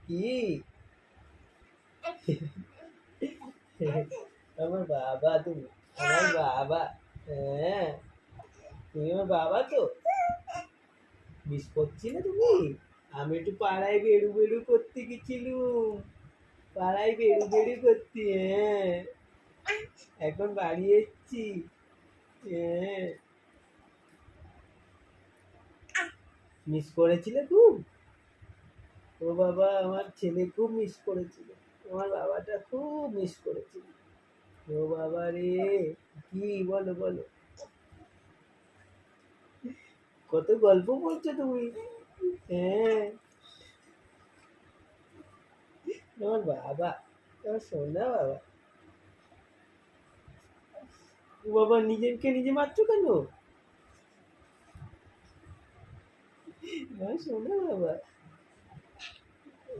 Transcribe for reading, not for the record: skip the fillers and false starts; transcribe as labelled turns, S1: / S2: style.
S1: কি আমার বাবা তুমি, আমার বাবা। হ্যাঁ, তুমি আমার বাবা তো। মিস করছিলে তুমি? আমি একটু পাড়ায় বেড়ু বেড়ু করতে গেছিলুম, পাড়ায় বেড়ু বেড়ু করতে। হ্যাঁ, এখন বাড়ি এসছি। হ্যাঁ, মিস করেছিলে খুব? ও বাবা, আমার ছেলে খুব মিস করেছিল, আমার বাবাটা খুব মিস করেছিল। ও বাবা রে, কি বলো বলো, কত গল্প বলছো তুমি। হ্যাঁ, আমার বাবা, আমার সোনা বাবা। ও বাবা, নিজেকে নিজে মারছো কেন? আমার সোনা বাবা।